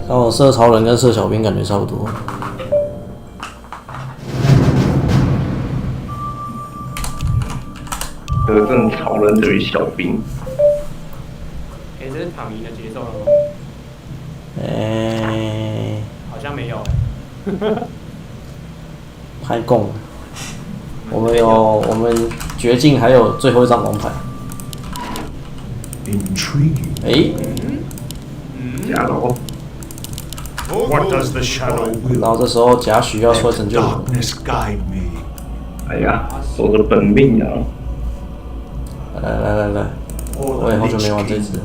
然后射超人跟射小兵感觉差不多。得胜超人等于小兵。这是躺赢的节奏了吗？好像没有。太共了。我们绝境还有最后一张王牌。假楼。然后这时候贾诩要出来拯救我们。哎呀，守着本命啊！来，我也好久没玩这只。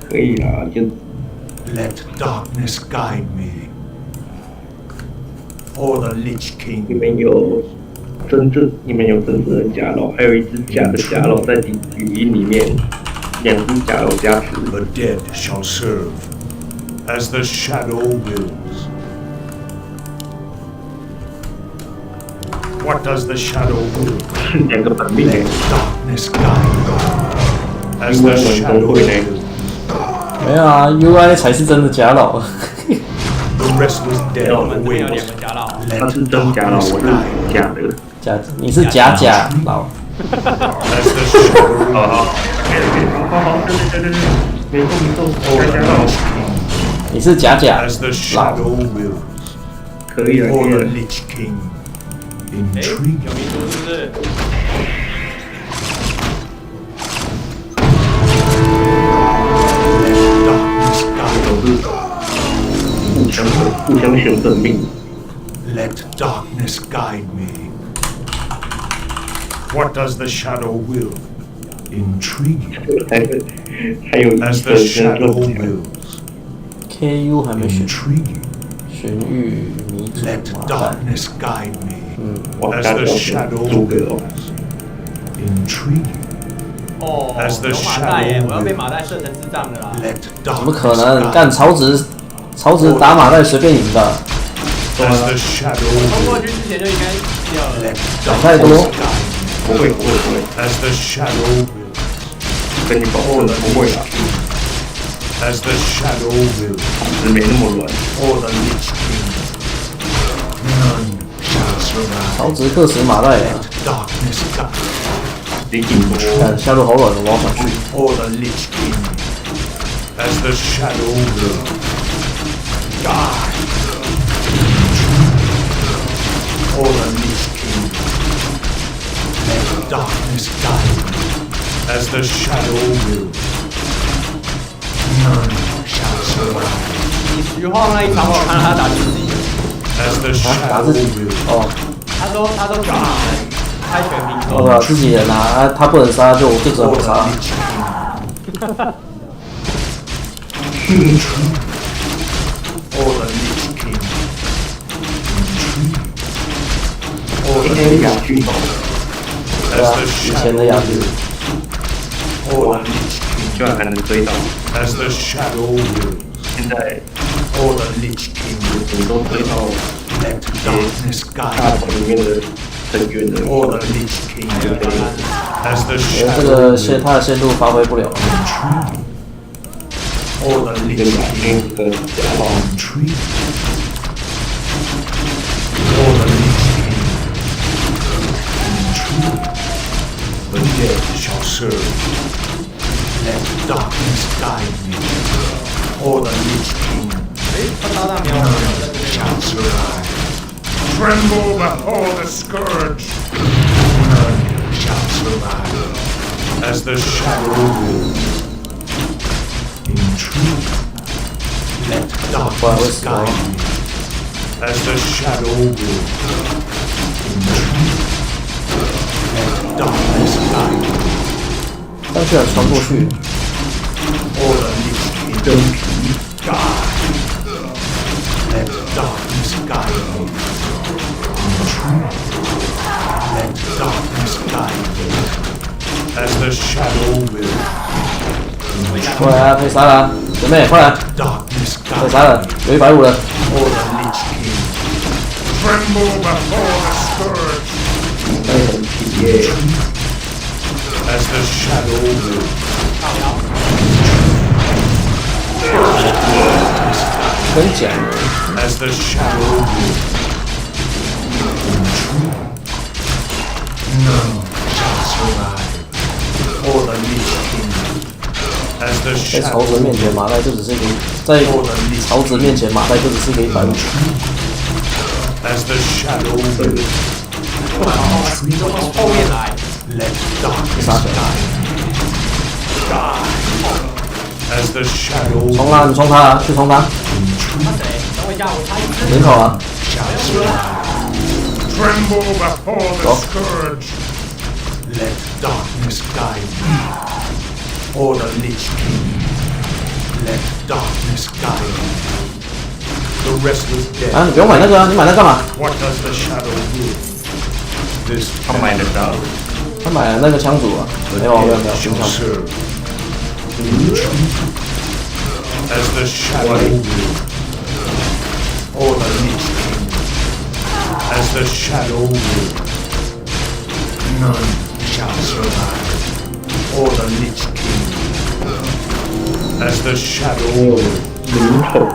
可以啦，就。Let darkness guide me. For the Lich King. 你们有真正的假楼，还有一只假的假楼在语音里面，两只假楼加持。The dead shall serve, as the shadow wills. What does the shadow will? 两个本命诶。 Darkness guide me, as the shadow wills. 没有啊 ，UI 才是真的假老。The rest was dead 我们这边有wings. 2个假老。他是真假老，我是假的。假，你是假老。As the shadow 好，对，没错，假老。你是假 as the 老。 shadow wills. 可以了， For 可以 the 了。 Lich King. 有民 Intriguing. 族是不是？互相选本命。 Let darkness guide me. What does the shadow will? Intriguing. 还有As the shadow wills. KU 还没选， Intriguing. 玄玉迷主 Let 麻袋。 darkness guide me. 我 As 大 the 家 shadow 诸葛哦， wills. Intriguing. 哦， As the 有马袋耶！ shadow 我要被马袋射成智障的啦。 Let 怎么 darkness 可能？ guide 干曹植打马袋随便赢的， me. As the shadow 冲过 wills. 去之前就应该掉了。 Let 想太多。 darkness guide me. 不会， As the shadow wills. 跟你保证不会啦， As the shadow wills. 只没那么软。 For the Lich King. None shall survive. 曹植克死马袋啊！ Darkness guide me. 你顶不住。看下路好软的，我要反去。 For the Lich King. As the shadow wills. Die. For the Lich King. Let darkness guide me. As the shadow wills. None shall survive. 你徐晃那一场，我有看到他打自己， As the 打 shadow 自己 wills. 哦，他都打开全民我操，自己人啊，他不能杀就只能 For 我 the 杀。 Lich King. For the Lich King. For 今 the 天雅君宝，对啊 As，the 以前的 shadow 雅 wills. 居。 For the Lich King. 居然还能追到， As the shadow wills. 现在 For the Lich King. 顶多追到 Let darkness 大 guide 岛 me. 里面的成员的。 For the Lich King. As the 这 shadow 个 wills. 他的限度发挥不了。 For the 一个 Lich 雅 King. 君跟假宝， Intrigue. For the Lich King. Intrigue. The dead shall serve. Let darkness guide me. For the Lich King. 他搭档苗 None shall survive. Tremble before the scourge. None shall survive. As the shadow wills. Intrigue. Let darkness guide me. As the shadow wills. Intrigue. Let darkness guide me. 但居然穿过去， For the Lich King. 真皮 Die. Let darkness guide me. Intrigue. Let darkness guide me. As the shadow wills. 过来啊，可以杀了啊，姐妹快来， Darkness 可以 guide 杀了 me. ，有150了。 For the Lich King. Tremble before the scourge. 那很皮耶， As the shadow wills. 跟讲。As the shadow will. None shall survive. For the Lich King. As the 在曹 shadow 植面前，马代就只是一个在曹植面前，马代就只是一个150。As the shadow will. 你怎么从后面来？ Let darkness 杀起来！ die. As the shadow 冲他，你冲他啊，去冲他！他谁？等我一下，我插一支。人口啊！ shall survive. Tremble before the Go. scourge. Let darkness guide me. For the Lich King. Let darkness guide me. The restless 啊， dead. 你不用买那个啊，你买那干嘛？ What does the shadow do? This 他买得到，他买了那个枪组啊，没有没有没有，新 shall 枪。 serve. As the shadow will. For the Lich King. As the shadow will. None shall survive. For the Lich King. As the shadow will. 零头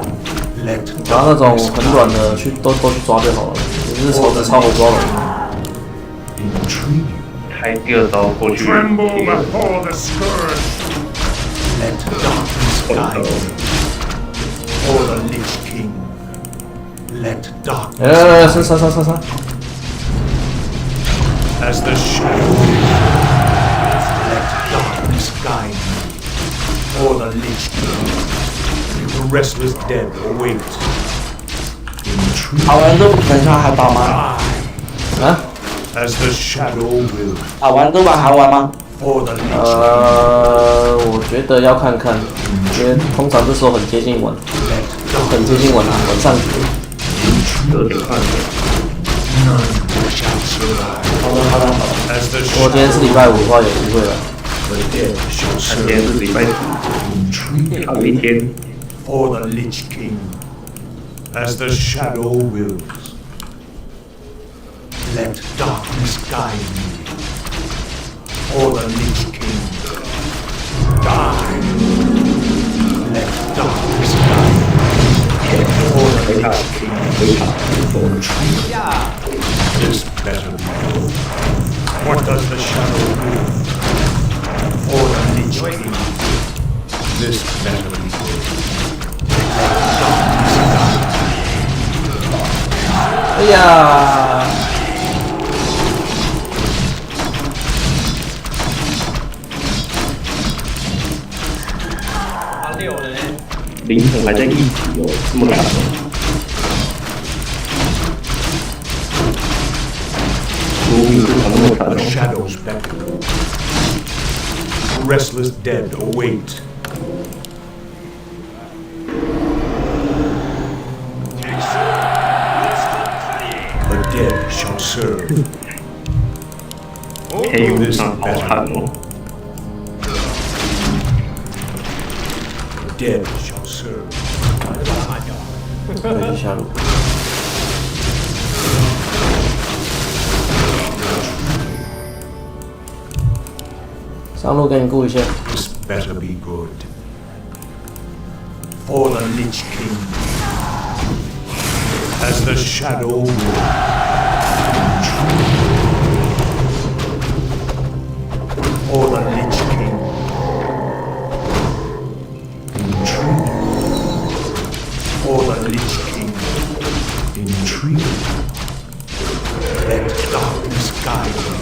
Let 然后那种很软的去都去抓就好了，只是曹植超好抓的。 intrigue. 开第二招过去， Tremble before the scourge. Let darkness guide me. For the Lich King. Let darkness. 杀！ As the shadow. Let darkness guide me. For the Lich King. The restless dead await. Intrigue. 好玩这等一下还打吗？啊？ As the shadow will. 好玩这把还玩吗？ For the Lich 我觉得要看看，因为通常这时候很接近晚， Let 很接近晚啊，晚上局。有点看的。 none shall survive. 好的好的好的。 As the 如果今天是 shadow 礼拜5的话，有机会了。 the dead shall 今天 serve. 是礼拜四， Intrigue. 好一天， For the Lich King. As the shadow wills. Let darkness guide me. For the Lich King. Die. Let darkness guide me. For the Lich King. Intrigue. 呀， This better be good. What does the shadow do? For the Lich King. This better be good. Let darkness guide me. 哎呀！他6了呢。灵魂还在一起哦，这么难哦。无名是很那么难 The 哦。 shadows beckon. The restless dead await. The dead shall serve. 黑无上好看哦。 The dead shall serve. 就把他卖掉。可以去下路。上路给你顾一下。 This better be good. For the Lich King. As the shadow will. For the Lich King. Intrigue. For the Lich King. Intrigue. Let darkness guide me.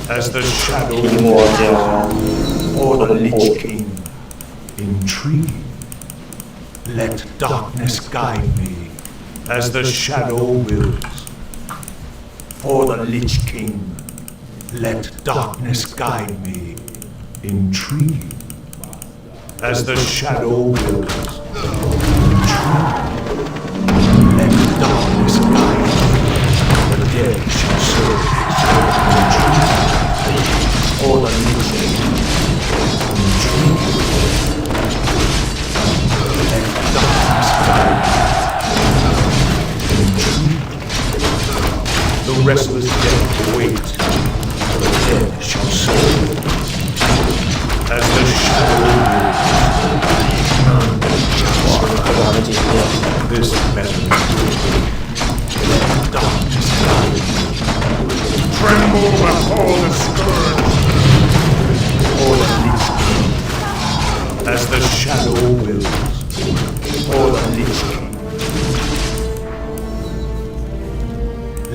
As the shadow 提莫叫 For the Lich King. Intrigue. Let darkness guide me. As the shadow wills. For the Lich King. Let darkness guide me. Intrigue. As the shadow wills. Intrigue. Let darkness guide me. The dead shall serve. Intrigue. For the Lich King. Intrigue. Let darkness guide me. Intrigue. The restless dead await. The dead shall serve. As the shadow wills. None shall 这个还没解决掉。as the shadow wills, or the Lich King.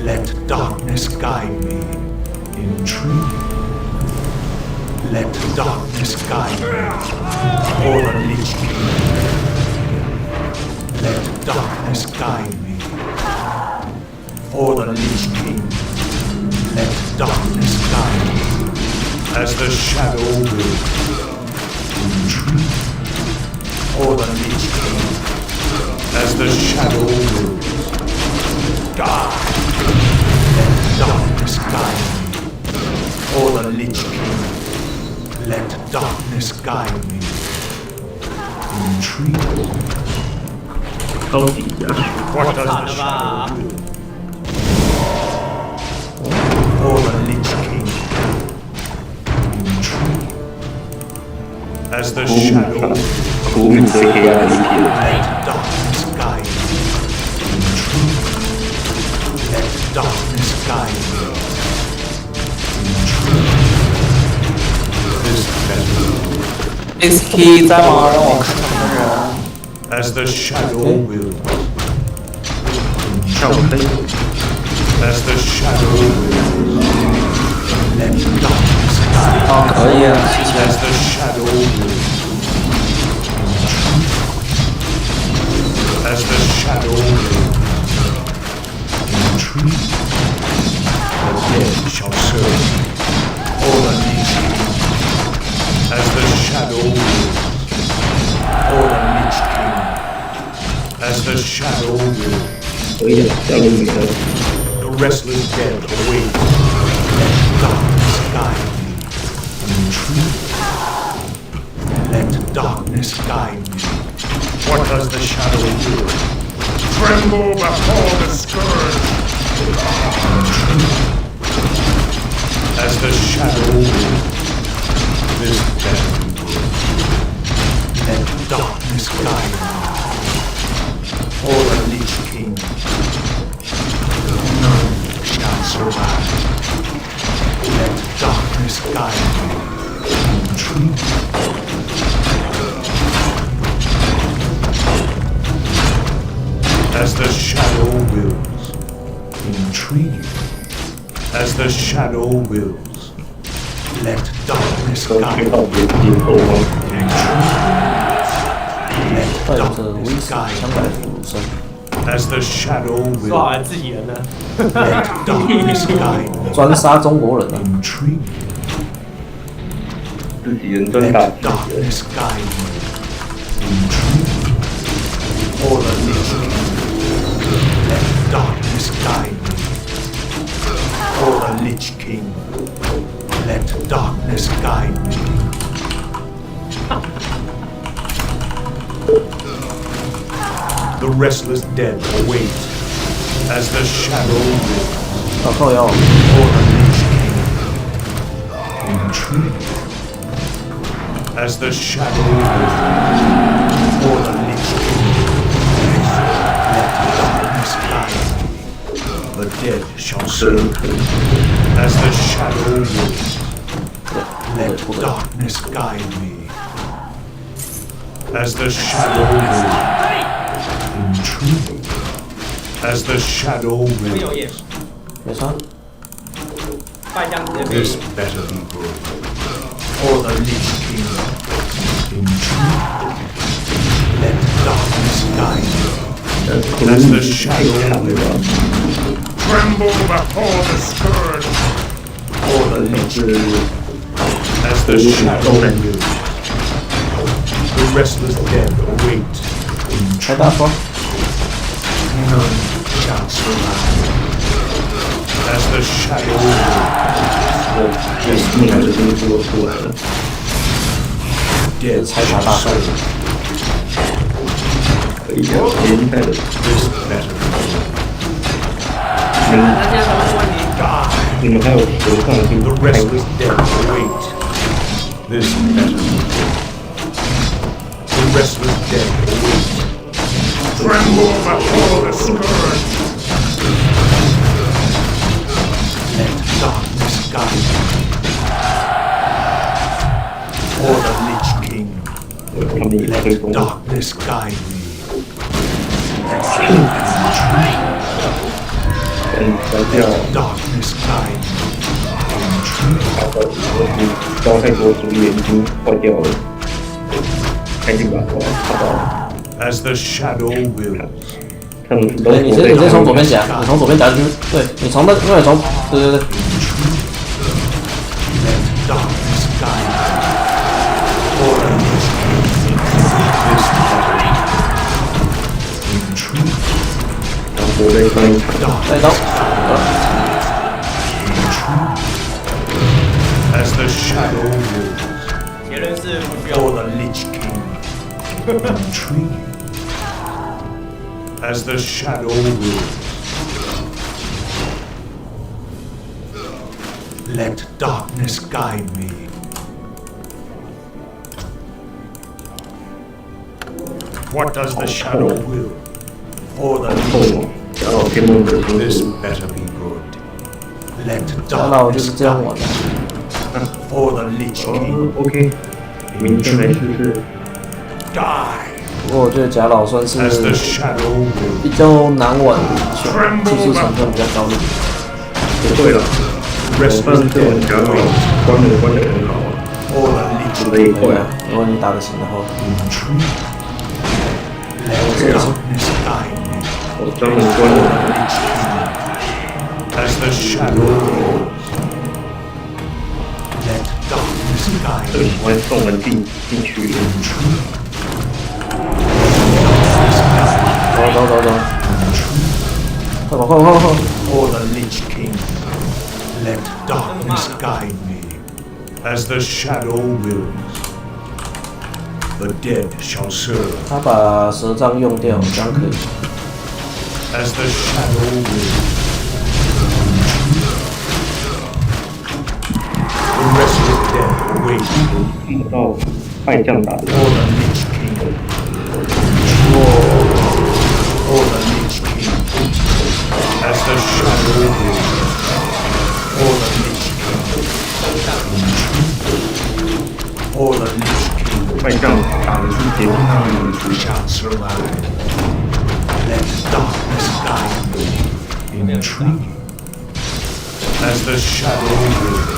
Let darkness guide me in truth. Let darkness guide me, or the Lich King. Let darkness guide me, or the Lich King. Let darkness guide me, as the shadow will retreat, or the Lich King, as the shadow will die. Let darkness guide me, or the Lich King. Let darkness guide me, retreat. 超级呀！ What does the shadow will? Or the Lich King. Retreat. As the shadow 苦命最黑暗的一天。 let darkness guide me. Retreat. Let darkness guide me. Retreat. This battle. XP 在吗？让我看看人。 As the shadow will. 看我可以。 As the shadow will. Let darkness guide me. 哦，可以啊，谢谢。 As the shadow will. As the shadow will. Retreat. The dead shall serve. All the Lich King. As the shadow will. All the Lich King. As the shadow will. 可以了，下路没了。 The restless dead await. Let darkness guide me. Retreat. Let darkness guide me. What does the shadow do? Tremble before the scourge. Retreat. As the shadow will. This death will. Let darkness guide me. Or the Lich King. None shall survive. Let darkness guide me. Retreat. As the shadow wills, intrigue. As the shadow wills, let darkness 都 guide 知 me. 道别进后方。 Let 带着威 darkness 斯 guide 枪 me. 来附身， As the shadow 说好 wills, 了自己人呢？ let darkness guide me. 专杀中国人啊！ Intrigue. 自己人专打 Let 自己人。 darkness guide me. Intrigue. Or the Lich King. Let darkness guide me. Or the Lich King. Let darkness guide me. The restless dead await as the shadow wills. 啊靠腰， Or the Lich King. Intrigue. As the shadow wills. Or the Lich King. Let darkness guide me. The dead shall serve. As the shadow wills. Let darkness guide me. As the shadow wills. Intrigue. As the shadow 没有 wills. 也没差。败将直接被 This better be good. Or the Lich King. Intrigue. Let darkness guide me. 苦 As 命 the 太 shadow 强了 wills. 吧？ Tremble before the scourge. Or the Lich King. As the shadow wills. The restless dead await. 开大双， None shall survive. As the shadow wills. 木头就这么做出来了。 Dead 拆塔 shall 大帅， serve. 可以啊，连带的 This better. 那现在什么问题？ Die. 你们还有手上就 The 太 restless dead await. This better. The restless dead await. Tremble before the scourge. Let darkness guide me. Or the Lich King. 他们也会 Let 攻。 darkness guide me. 删掉 Darkness guide me. 他的你招太多主力已经坏掉了，赶紧把它打到。 As the shadow wills. 他们对，你先从左边夹，你从左边夹进去。对，你从那，因为从，对对对。 Let darkness guide me. Order this in truth. 然后我再翻一场。带刀。 As the shadow wills. 结论是不需要 For the Lich King. Intrigue. As the shadow wills. Let darkness guide me. What does the shadow will? For the 后 Lich 嘛，然后天梦的 This 星 better be good. Let 那我就 darkness 是这样 guide 玩 me. 的。 For the Lich King. ，OK，明天来试试。 Die. 不过我觉得贾老算是 As the shadow will. 比较难玩，技术成分比较高一点。不会了，我上次玩家好，关的很好啊， For the Lich 死的也快对啊，如果你打得行的话， Intrigue. Let darkness guide me. 我专门关了。 As the shadow wills. Let darkness guide 很 me. 喜欢送人进去。 走，快跑！ For the Lich King. Let darkness guide me. As the shadow wills. The dead shall serve. 他把蛇杖用掉，这样可以。 As the shadow wills. The restless dead await. 看到败将打的， For the Lich King. For the Lich King. As the shadow wills. For the Lich King. For the Lich King. 败将打的是结 None shall survive. Let darkness guide me. Intrigue. As the shadow wills.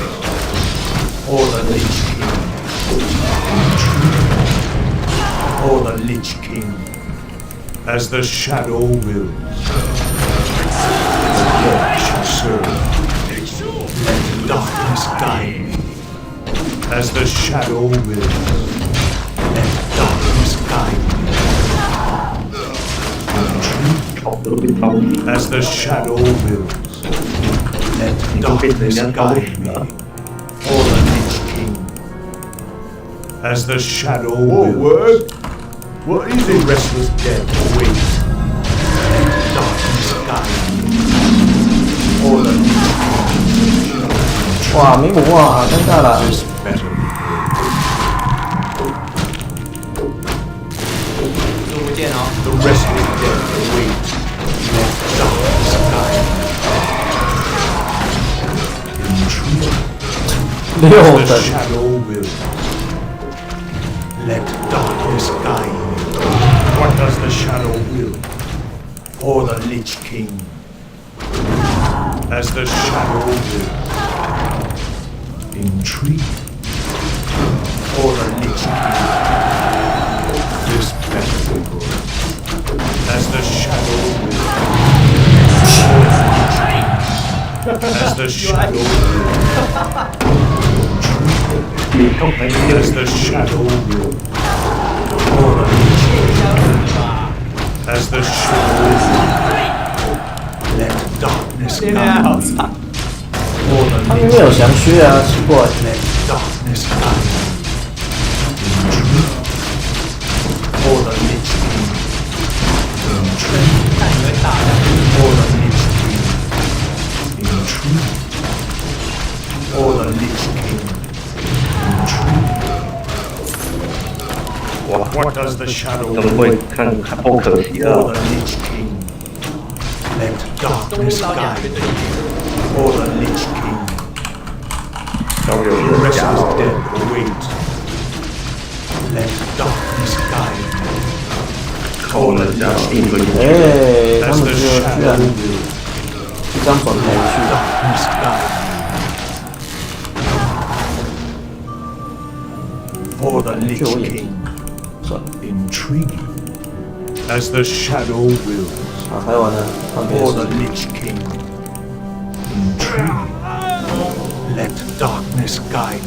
For the Lich King. Intrigue. For the Lich King. As the shadow wills. The dead shall serve. Let darkness guide me. As the shadow wills. Let darkness guide me. Intrigue. 跑的都被刀死， As the shadow wills. Let darkness guide me. For the Lich King. As the shadow wills. What is it? Restless dead await. Let darkness guide me. For the Lich King. 哇，没母啊，尴尬了。 This better be good. 就不见哦。 The restless dead await. Let darkness guide me. Intrigue. 6 The 等， shadow wills. Let darkness guide me. What does the shadow will? For the Lich King. As the shadow will. Intrigue. For the Lich King. This better be good. As the shadow will. For the Lich King. As the shadow will. As the shadow will. For the Lich King. As the shadow will. Let darkness 这边好 guide me. 惨。 For the 他 Lich 明明有降靴啊，奇怪。 Let darkness guide me. Intrigue. For the Lich King. Intrigue. 看你会打的。 For the Lich King. Intrigue. For the Lich King. Intrigue. What does the shadow 怎么会看好可惜 For 啊 the！Lich King. Let 中 darkness 老两 guide 边 me. 对决。 For the Lich King. 交给 The 我的 rest 家 is 老 dead await. Let darkness 后呢加定格进去。哎，他 as 们 the 居然 shadow will 一张转台去， darkness guide me. For the 去 Lich 我眼睛 King, 算了， intriguing as the shadow wills. 啊，拍完了，换别 For 的 the 事。 Lich King, intriguing. Let darkness guide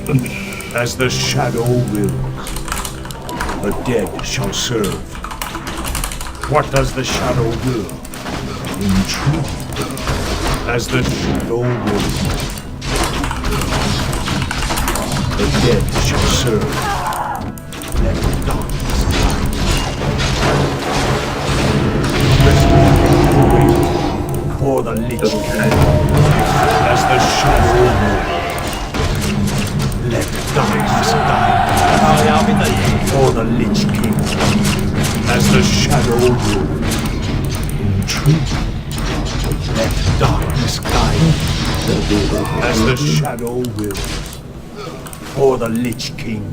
me, as the shadow wills. The dead shall serve. What does the shadow will? Intriguing, as the shadow wills. The dead shall serve. Let darkness guide me. For the Lich King, as the shadow will. Let darkness guide me. For the Lich King, as the shadow will. Intriguing. Let darkness guide me. As the shadow will. For the Lich King.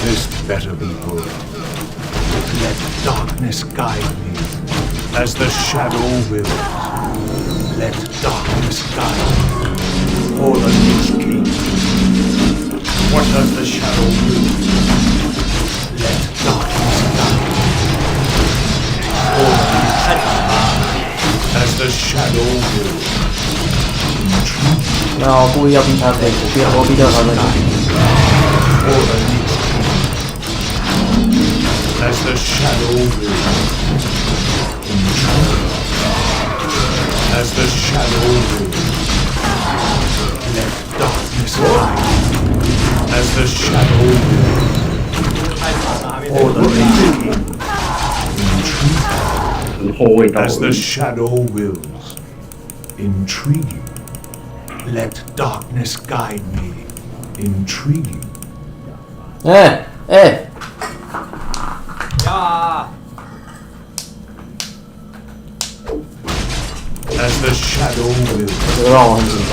This better be good. Let darkness guide me. As the shadow wills. Let darkness guide me. For the Lich King. What does the shadow will? Let darkness guide me. For the Lich King. As the shadow wills. Intriguing. 那我故意要逼他飞，我逼掉他那个。 For the Lich King. As the shadow wills. Intriguing. As the shadow wills. Let darkness guide me. As the shadow wills. For the Lich King. Intriguing. 后卫到 As the shadow wills. Intriguing. Let darkness guide me. Intriguing. 哎哎，呀！ As the shadow wills. 这个让我很紧张。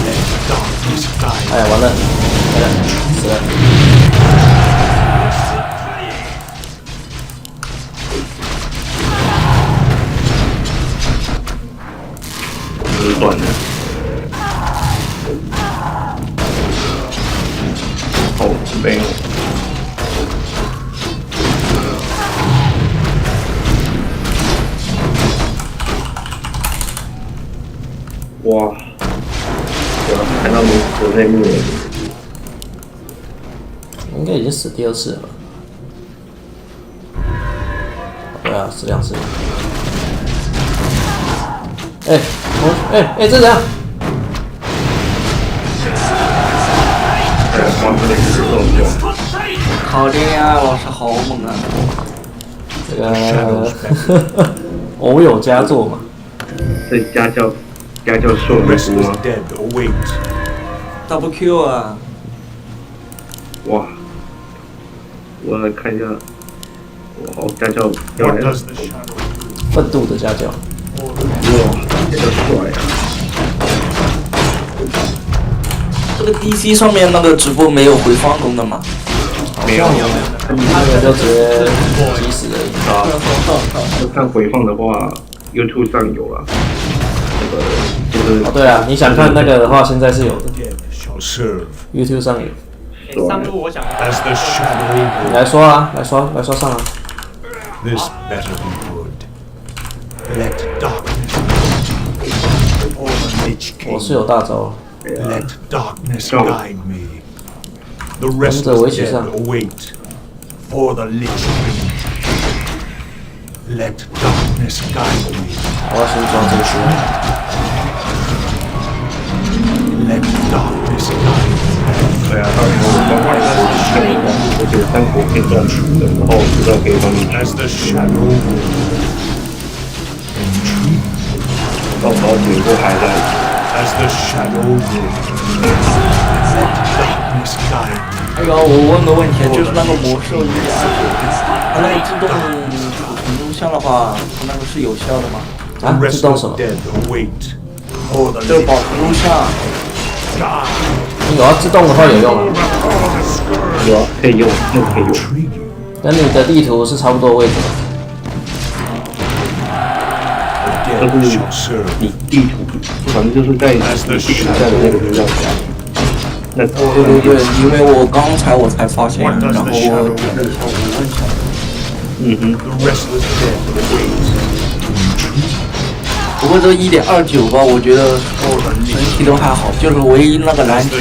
Let darkness guide me. 哎，完了，完了，死了。就是断了。好悲哦。哇！我看到我那幕了。应该已经死第二次了吧？对啊，死2次。哎，这怎样？哇，这个是这种就。好的呀，老师好猛啊！这个偶有佳作嘛。这家教授 The 的 rest 锅 is 吗？ dead await. Double Q 啊！哇！我来看一下。哇，家教要 What 来了！ does the shadow do? 愤怒的家教。哇，这个帅啊！这个 DC 上面那个直播没有回放功能吗？没有，那个就直接急死而已。啊，要看回放的话 ，YouTube 上有了。那个就是哦，对啊，你想看那个的话，现在是有的 Dead shall serve. ，YouTube 上有。哎，上路我想 As the shadow 你 wills. 来刷啊，来刷上啊。 This better be good. Let darkness for the Lich 我 King. 是有大招。 Let darkness guide me. The rest 跟着我一 is 起 dead 上。 await. For the Lich King. Let darkness guide me. 我要先装这个书。 Let darkness guide me. 对啊，到时候我外在看一下，而且三国片段的时候，知道可以帮你 As the shadow wills. Intriguing. 到时候点过海来。 As the shadow wills. Let darkness guide me. 还有我问个问题，就是那个魔兽1.2，它那个自动储存录像的话，它那个是有效的吗？ The 啊，自 rest 动 is 什么？ dead await. For the 就是 Lich 保存录像。 die. 那有啊，自动的话有用啊。有啊，可以用，那个可以用。 跟你的地图是差不多位置的。就是你地图，反正就是在你地图在的那个资料夹。那对，因为我刚才我才发现，然后我点了一下，我问一下。嗯哼。不过这1.29吧，我觉得整体都还好，就是唯一那个蓝条，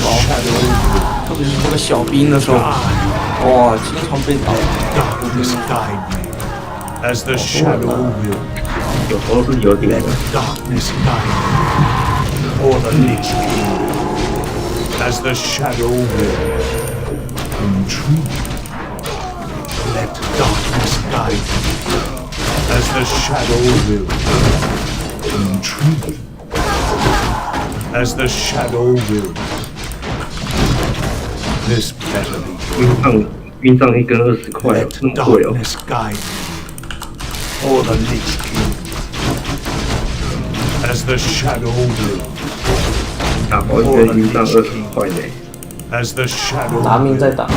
特别是这个小兵的时候，哇，经常被打。 As the shadow will, 有时候是有点 darkness guide or the Lich King. As the shadow will intrigue, let darkness guide you. As the shadow will intrigue, as the shadow will. This better be 晕上一根20块，那么贵哦。 darkness guide or the Lich King. As the shadow will. 打包一根晕上20块呢。 As the shadow 拿命在打。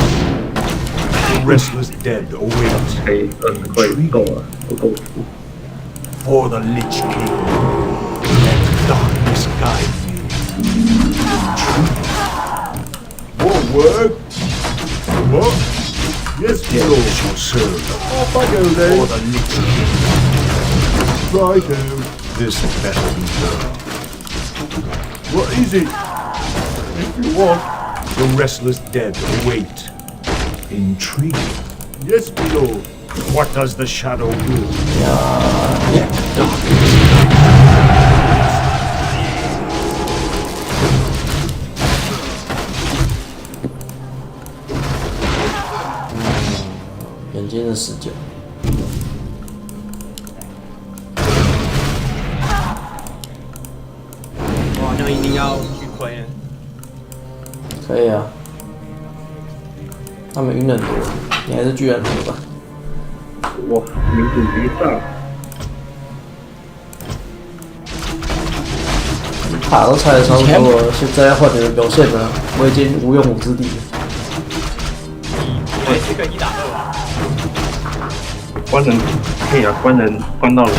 the restless dead await. 可以20块够了，不够付。 For the Lich King. Let darkness guide me. More work. What? Yes, Lord shall serve. Off I go then. For the Lich King. Righto. This better be done. What is it? If you want. The restless dead await. Intrigue. Yes, my lord. What does the shadow will? Let darkness guide me. 眼睛是19。我好像一定要去亏了。可以啊。他们晕很多，你还是巨人头吧。哇，民主局大。塔都拆的差不多了，现在要换你的表现了，我已经无用武之地了。对，这个1打2啊。关人可以啊，关人关到了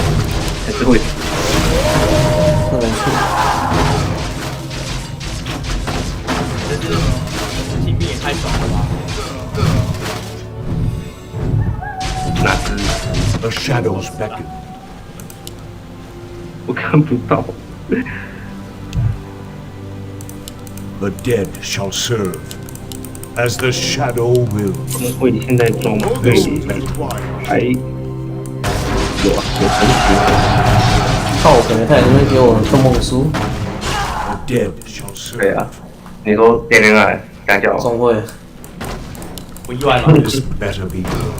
还是会死。那没错。这是新兵也太爽了吧！哪只？ The shadows beckon. 我看不到。 The dead shall serve, as the shadow will. 他们会现在装备 This required. 还有啊，有神奇。靠北，他也会给我动梦书， The dead shall 对 serve. 啊，你说恋恋爱家教，总会。不意外吧？ This better be done.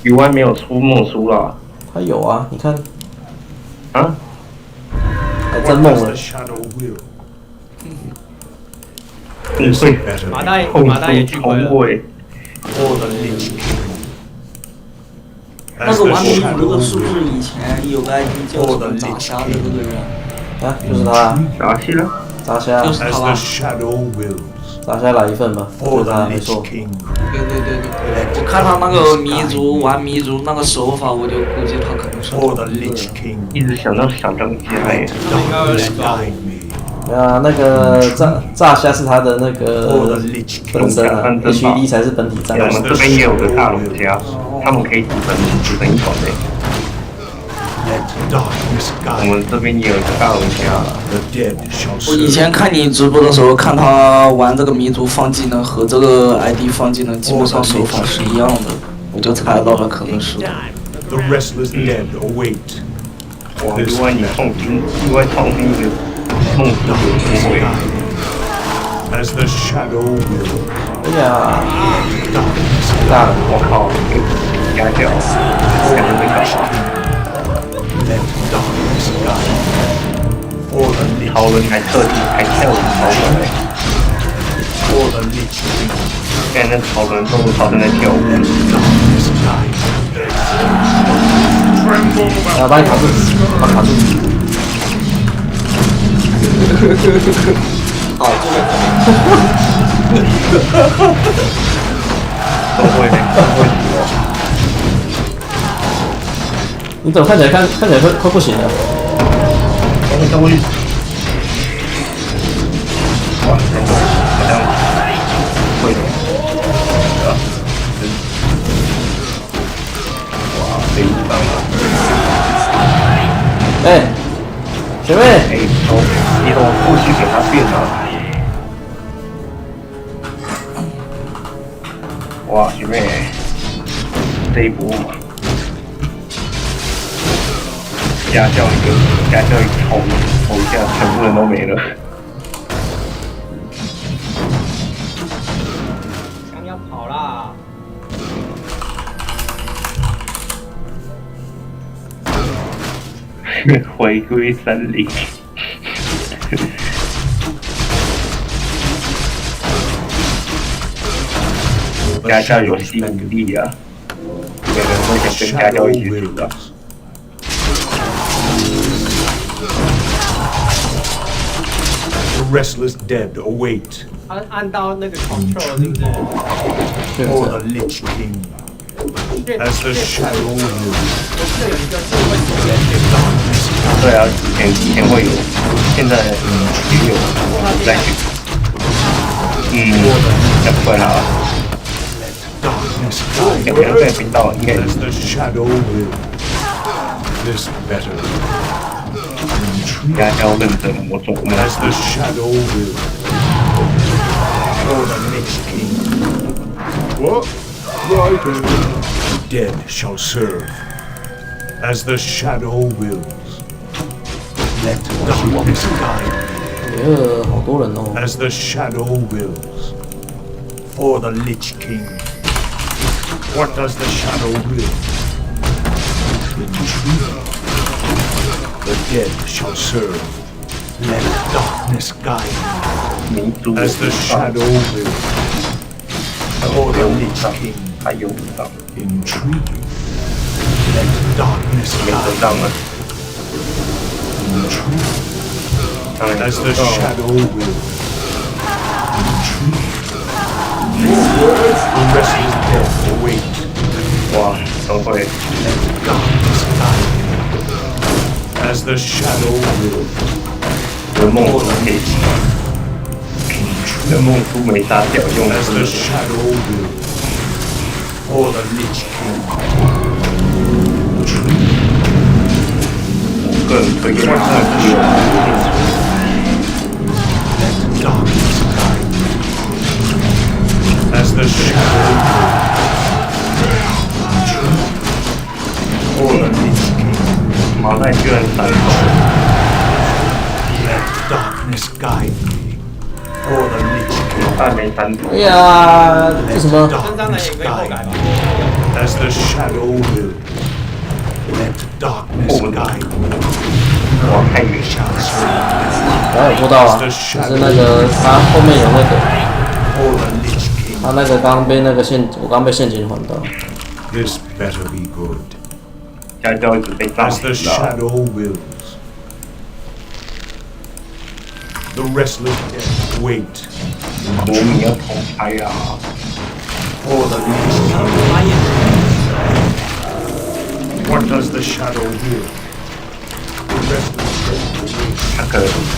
余湾没有出梦书啦。他有啊，你看，啊？还 What 真梦 does 了 the。shadow will? 不 This 会 better 马 be 大爷控马大爷出巨亏了。重位， for the Lich King. 那 As 个 the 玩迷shadow 途的是不 will. 是以前有个 ID 叫什么炸虾的这个人？啊，就是他，啥戏了？炸虾，就是 As 他 the 吧？ shadow wills. 炸虾来一份吧，就 For 是 the 他，没 Lich 错。 King. 对，我看他那个迷族玩迷族那个手法，我就估计他可能是 For the Lich King. 一直想到小张家耶， Darkness guide me. 啊，那个炸虾是他的那 For the 个 Lich 本 King. 身啊，HED 才是本体战我们这边也有个大龙虾，他们可以组成一团的。 Let darkness 我 guide me. 们这边也有个大龙虾， The dead shall 我以 serve. 前看你直播的时候，看他玩这个迷族放技能和这个 ID 放技能基本上手法是一样的，我就猜到了可能是。 The restless dead await. 哇！另外你创新，另外创新一个梦之有机会。 As the shadow will. 哎呀， Darkness 大了，我靠，家教，感觉被搞。 let darkness guide. For the Lich 超人还特地还跳舞超人嘞， for the Lich King. 现在那超人动物超人在跳舞。 Let darkness guide. Tremble 啊，把你卡住，把卡住。好，这个都会死哦。你怎么看起来快不行了？都会。哇，好像会的。哇，被误伤了。哎，学妹，哎，你怎么过去给他变了？哇，学妹，这一波家教一吼一下，全部人都没了。想要跑啦！回归森林。家教有吸引力啊，每个人都想跟家教一起死啊。The restless dead await. 按到那个 control 是不是？ For the Lich King. As the shadow moves. 我记得有一个是会出现对啊，以前会有，现在也有在去。要不然啊。两个频道应该也 As the shadow will. This better. 家教认真魔种。As the shadow will. For the Lich King. What? Right. The dead shall serve. As the shadow wills. Let darkness guide. 好多人哦。 As the shadow wills. For the Lich King. What does the shadow will? The dead shall serve. Let darkness guide. As the shadow will. For the Lich King. 还有上， Intrigue. Let darkness 没得 guide. 上了。 Intrigue. 当然 As the shadow will. Intrigue. The restless dead await. 哇，都会 Let darkness guide. As the shadow will. 有梦都可以，有梦出没杀掉，用的 As 是 the shadow will. For the Lich King. 个人推荐的是 Let darkness guide. As the shadow will. For the Lich King. 毛带居然闪走， Let darkness guide me. For the Lich King. 毛带没闪走哎，呀，这什么？真章的也可以后改吧？ As the shadow will. Let darkness guide me. 哇，太远 Shall serve. 我有播到啊，就是那个他后面有那个， For the Lich King. 他那个我刚被陷阱环到。 This better be good. 家教一直被炸 As the 死了。 shadow wills. The restless dead wait. 国民要重拍啊！ For the Lich King. What does the shadow will? The restless dead wait.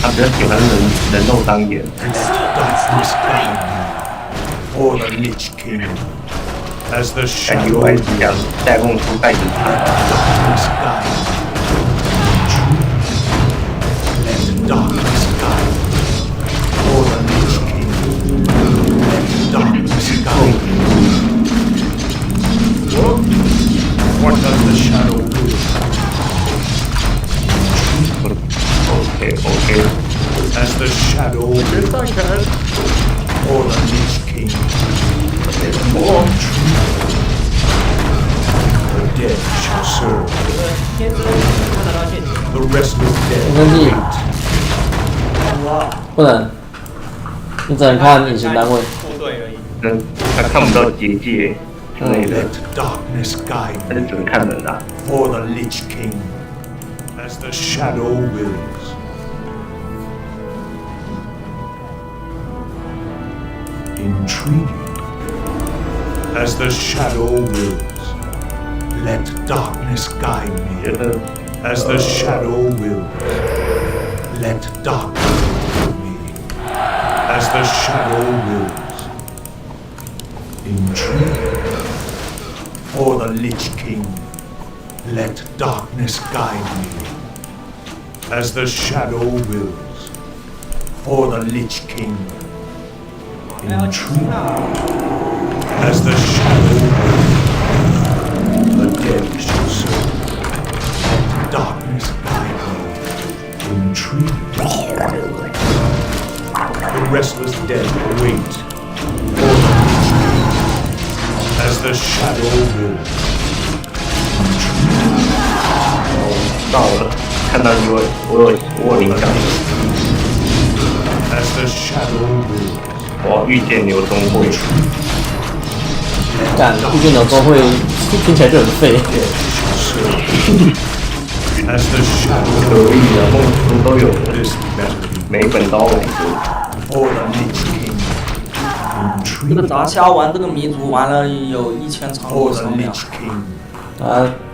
他比较喜欢人肉当眼， Let darkness guide me. For the Lich King. As the 感觉 shadow 我还 will. 想再梦出盖子塔。 Darkness guide. Let darkness guide. For the Lich King. Let darkness guide. What does the shadow will? OK， As the shadow will. For the Lich King. The dead shall serve. 天之看得到陷阱。 The restless 我 dead 生气， wait. 不能，你只能看隐形单位。部队而已。他看不到结界之类的， Let darkness guide 他就 me. 只能看人啊。 For the Lich King. As the shadow wills. Intriguing. As the shadow wills, let darkness guide me. As the shadow wills, let darkness guide me. As the shadow wills. Intriguing. For the Lich King, let darkness guide me. As the shadow wills. For the Lich King. Intriguing. As the shadow wills. The dead shall serve. Let darkness guide me. Intriguing. The restless dead await. For the Lich King. As the shadow wills. 到了，看到你我有影响。As the shadow wills. 我遇见牛中会，干遇见牛周会听起来就很废。As the shadow 可以的，梦书都有 this melody 每一本都有。 for the Lich King. 这个 Intriguing 杂虾玩这个民族玩了有1000场 for 以 the 上了。 Lich King.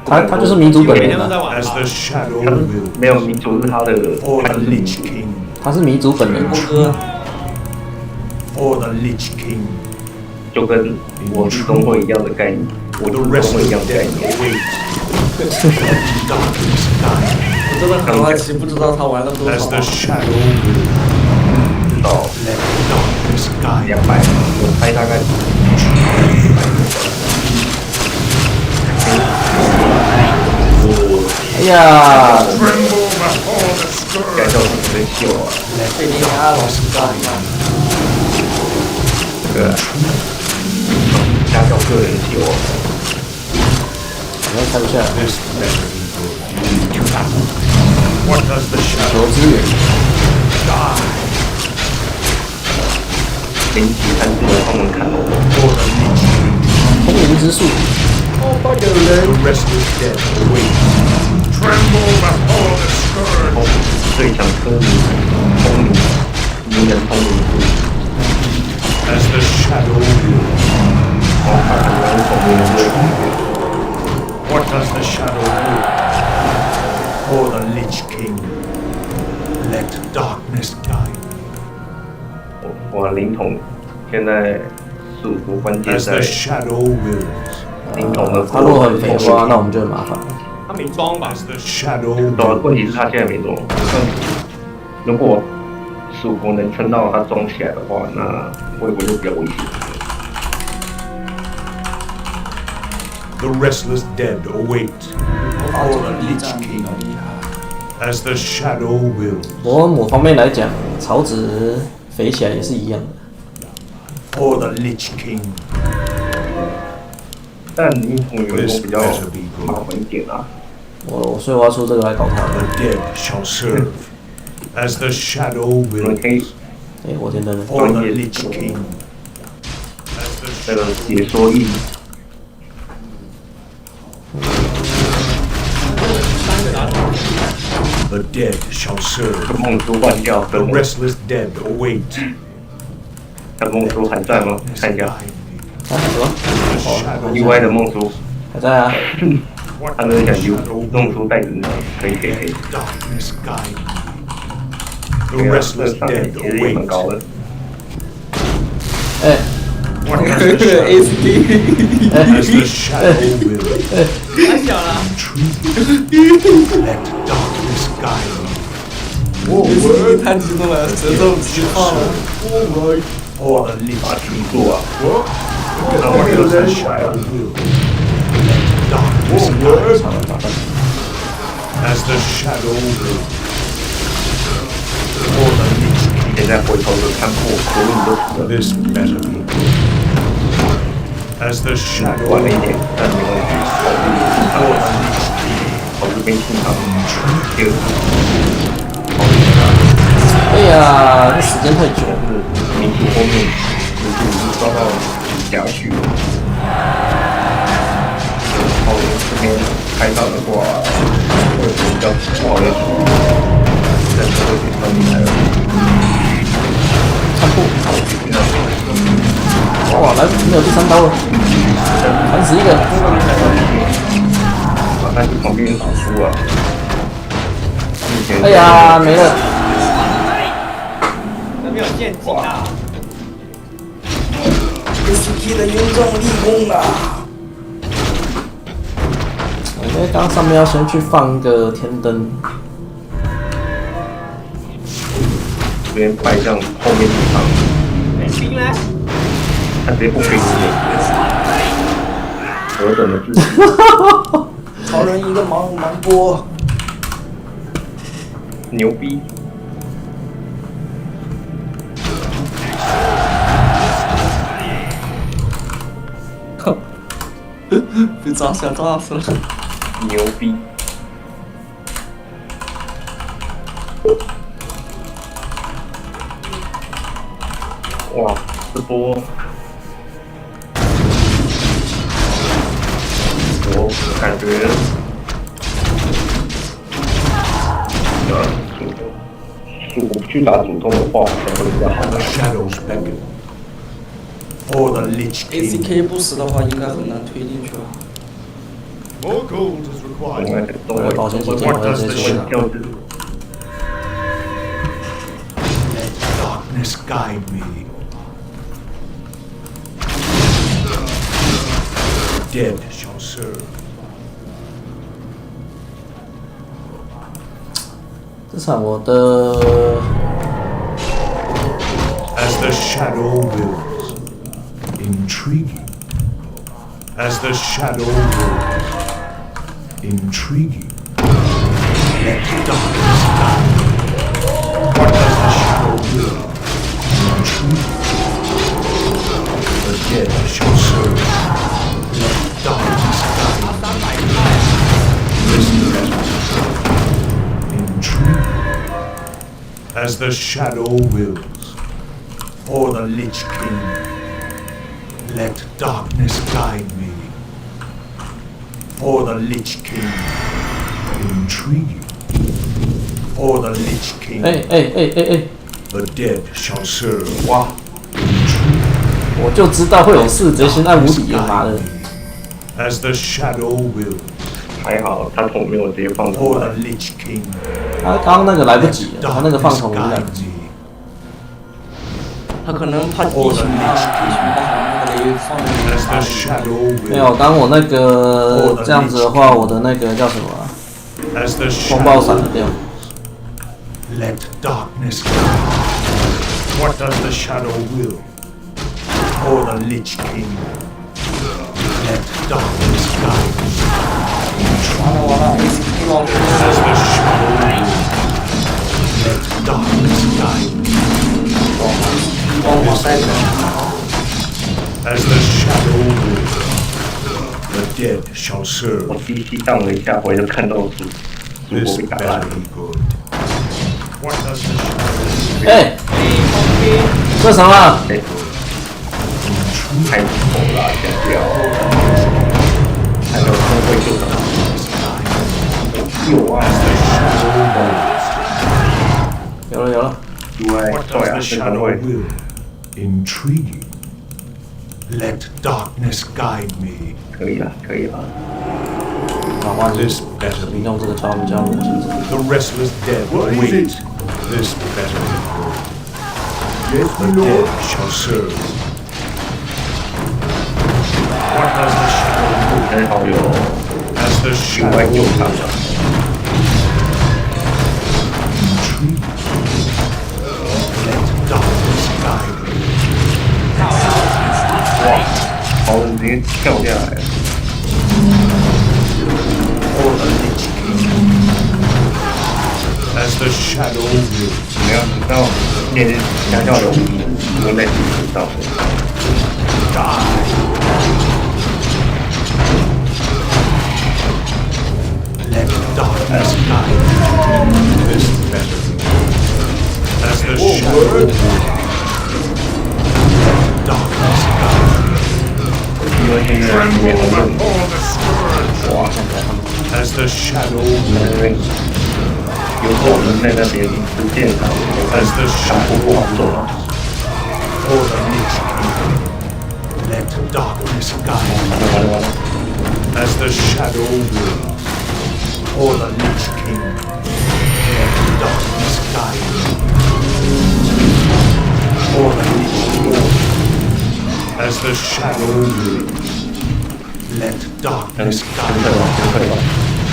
他就是民族本人啊，每天都在玩 As 吧 the shadow 他 wills 没有民族是他的， for 他 the 就是 Lich King. 他是民族本人。波哥， For the Lich King. 就跟我是中会一样的概念，我 The 就是中会 restless 一样的概 dead 念。 await. Darkness guide. 我真的很好奇，不知道他玩了多 As 少 the。shadow wills. 知道 Let darkness guide. 200，我猜大概哎呀， Tremble before the scourge. 该叫什么真秀啊？被林阿老师干了。这个家叫个人秀啊。好像猜不下来。 This melody good. What does the 求 shadow 资源， die 零级3次的都能看懂。 for the Lich King? 通灵之术， The restless dead await. Tremble before the scourge. 最强科迷，通灵，名人通灵术， As the shadow wills. 他很容易通灵术。 What does the shadow will? For the Lich King. Let darkness guide. 哇，灵统现在速度关键 As 在 the shadow wills. 灵统的。他如果很肥的话，那我们就很麻烦了。他没装吧？ As the shadow 对啊， wills. 问题是他现在没装。如果蜀国能撑到他装起来的话，那魏国就比较危险。 The restless dead await. 打 For 这 the 个力 Lich 战比 King. 较厉害。 As the shadow wills. 不过某方面来讲，曹植肥起来也是一样的。 For the Lich King. 但灵统有一种比较麻烦一点啊。所以我要出这个来搞他。 The dead shall serve. As the shadow 我们 wills. 可以哎，我天灯， For the Lich King. As the 那个解说义， The dead shall serve. 梦书换掉， The 跟 restless dead await. 看梦书还在吗？看一下，啊什么？ The shadow 意外的梦书，还在啊？他们想用弄出袋子，可以。 darkness guide me. 对 The 啊， restless 这上面 dead 其实也蛮 await. 高的。哎 What does the shadow SD。 as the shadow will? 太小了。 Let darkness guide me. 太激动了，舌头直放了。 For the Lich 把 King. 停住啊！ What does the shadow will? Let darkness guide me. As the shadow will. For the Lich King. 现在回头就看破，所有你都死了。 This better be good. As the shadow 晚了一 will. 点，但没关系， For the Lich King. 跑这边进场，第二哎呀，这时间太久了。是民族后面，民族已经抓到下去了。然后这边开打的话，会比较不好的处理，但是会比较厉害了。看破。哇，来没有第3刀了，31个。但是旁边打输啊。哎呀，没了。没有陷阱啊！ SK 的严重立功啊！因为刚上面要先去放个天灯。这边摆向后面地方。兵呢？他直接不给你何等的自信！好人一个盲波，牛逼！被炸死了！牛逼！哇，这波我感觉主去打主动的话，可能会比较好。 The shadows beckon. For the Lich King. ACK 不死的话，应该很难推进去了。 More gold is 另 required. 外动位保险起见， What 我要 does 直 the 接去。 shadow do? Let darkness guide me. The dead shall serve. 这场我的 As the shadow wills. Intriguing. As the shadow wills. Intriguing. Let darkness guide me. What does the shadow will? Intriguing. The dead shall serve. Let darkness guide me. This letter. Intriguing. As the shadow wills. For the Lich King. Let darkness guide me. For the Lich King. Intriguing. For the Lich King. 哎， The dead shall serve. 哇！ Intriguing. 我就知道会有事，直接先按无敌，妈的！ As the shadow will. 还好他桶没有直接放出 For 来 the。Lich King. 他刚刚那个来不及了，他那个放 Darkness 桶来 guide 不及。 me. 他可能怕地形大，地形不好，那个雷放 As the shadow 没有， will. 当我那个这样子的话，我的那个叫什么啊？ As the 风暴 shadow 闪了掉。 Let darkness guide me. What does the shadow will? For the Lich King. Let darkness guide me. 完了 ，ACK 老师 As the shadow will. Let darkness guide me. 帮我带着。 As the shadow will. The dead shall 我 serve. DC 荡了一下，我就看到主 This 播被打 better 烂。 be good. What does the shadow 哎，这什么？哎，太丑了，剪掉。还有工会就打。有啊，有了，对， What 对 does 啊， the 这工 shadow 会 will? Intriguing. Let darkness guide me. 可以了，可以了。老花你 This better 你 be 用这个招呼叫我精神。 the restless dead wait. This better be good. Yes, The dead shall serve. What does the shadow 很好有 will? As the 另外 shadow 有 will. 场的。 Intriguing. Let darkness guide me. 哇，好人直接跳下来了。 For the Lich King. As the shadow will. 你要知道，面对想要的武力，不能在地图上。 Let darkness guide me. This better be. As the shadow will. Let darkness guide me. 因为现在里面很多 All the scourge. 哇， As the shadow 在 will. 那边有时候我们在那边不见他， As the 强迫 shadow 不好做 will. 啊。 For the Lich King. Let darkness guide me. As the shadow wills, or the Lich King. Let darkness guide me. Or the Lich King. As the shadow wills, let darkness guide me.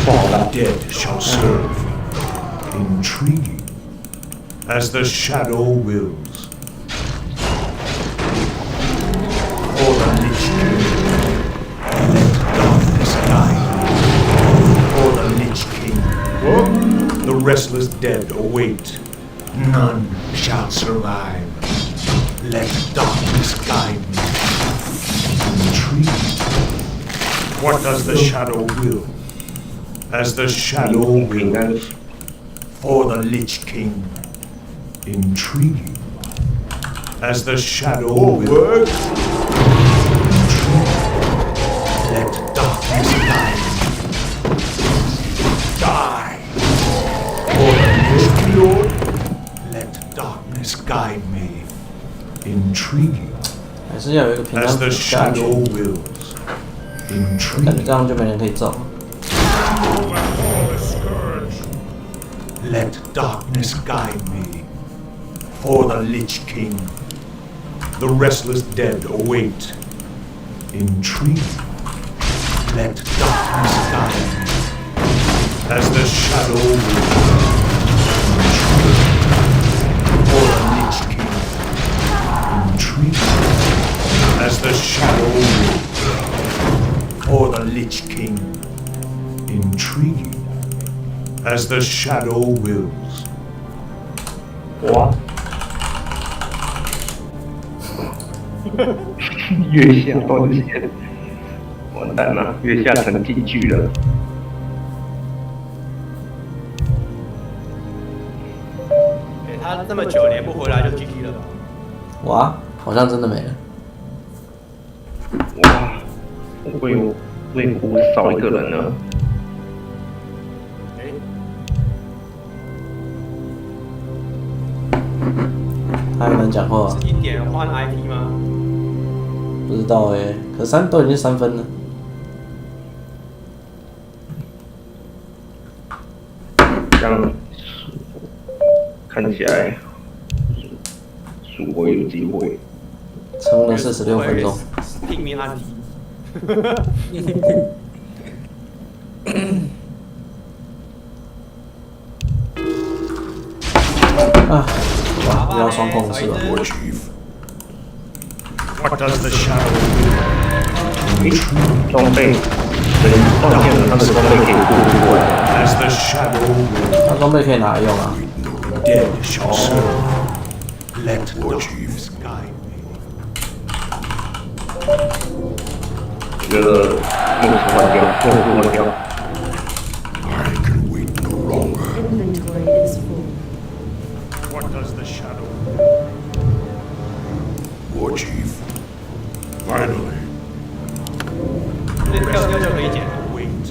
The dead shall serve. Intriguing. As the shadow wills. Or the Lich King. Let darkness guide me. Or the Lich King. The restless dead await. None shall survive. Let darkness guide me. Intriguing. What does the shadow will? As the shadow wills. Or the Lich King. Intriguing. As the shadow wills. Let darkness guide me. Die! For the Lich Lord, let darkness guide me. Intriguing. 还是要有一个平安 As 符 the 下去， shadow wills. 感觉 Intriguing. 这样就没人可以揍。 Let darkness guide me. For the Lich King. The restless dead await. Intriguing. Let darkness guide me. As the shadow wills. For the Lich King. Intriguing. As the shadow wills. For the Lich King. Intriguing. As the shadow wills. 哇！月下断线，完蛋了，月下成进去了。他这么久连不回来就 GG 了吧？哇，好像真的没了。哇！魏湖少一个人了。他还能讲话、啊？是一点换 IP 吗？不知道哎、可都已经3分了。这样看起来，蜀国有机会。撑了46分钟。拼命安迪。啊，哇，又要双控制了。 What does the shadow will? 装备，人放线了，他的装备可以过来。As the shadow will, 他装备可以拿来用啊。 dead shall serve. Let darkness guide me. 我觉得木头换掉，木头换掉。 I can wait no longer. Inventory is full. What does the shadow will? War Chief. Finally. 这跳就可以捡。 Wait.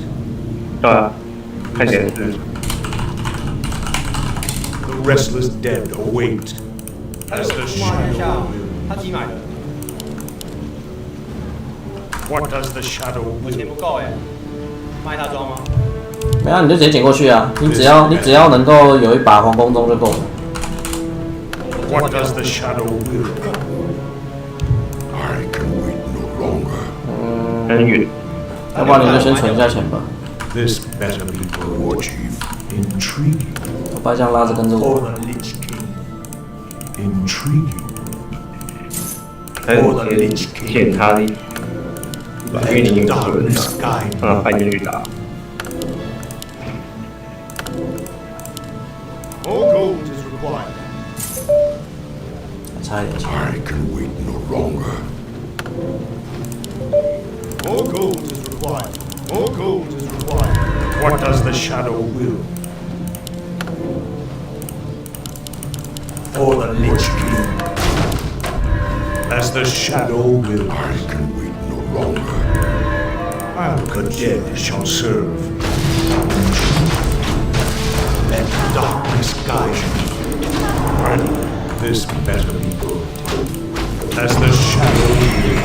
对啊，看起来是 The restless dead await. As the 哇，等一 shadow 下， will. 他自己买的， What does the shadow 我钱 will? 不够哎，卖他装吗？没有，你就直接捡过去啊！你只要能够有一把黄蜂钟就够了。 What does the shadow will? I can wait no longer. 很远。要不然你就先存一下钱吧。 This better be good. War Chief. Intriguing. 我爸这样拉着跟着 For 我。 the Lich King. Intriguing. 还有捡他的，因为你有个人 Darkness guide 让他派进去打。 More gold is required. 差一点钱。 I can wait no longer. More gold is required. More gold is required. What does the shadow will? For the Lich King. As the shadow will. I can wait no longer. The dead shall serve. Let darkness guide me. This better be good. As the shadow will.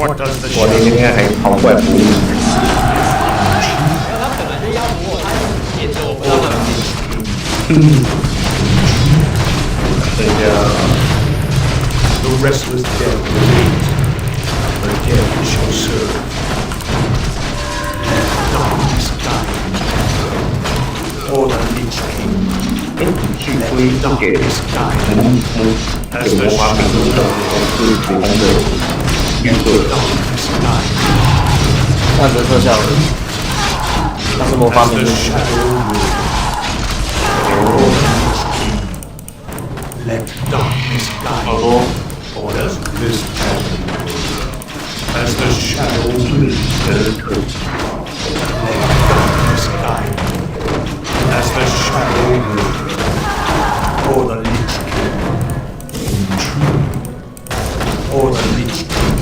What does the 我那 shadow 天还跑过来补你。他本来就要我，他也走不到哪里。等一下， The restless dead will wait. The dead shall serve. Darkness guide. For the Lich King. 哎，去推送给有魔法美术的是普通的预设的。 Darkness guide. 那只是特效而已，那是魔法 As 美 the 术。 shadow will. Let darkness guide. 好多 Or does this battle will? As the shadow will. 可以。 Darkness guide. As the shadow will. For the Lich King. For the Lich King.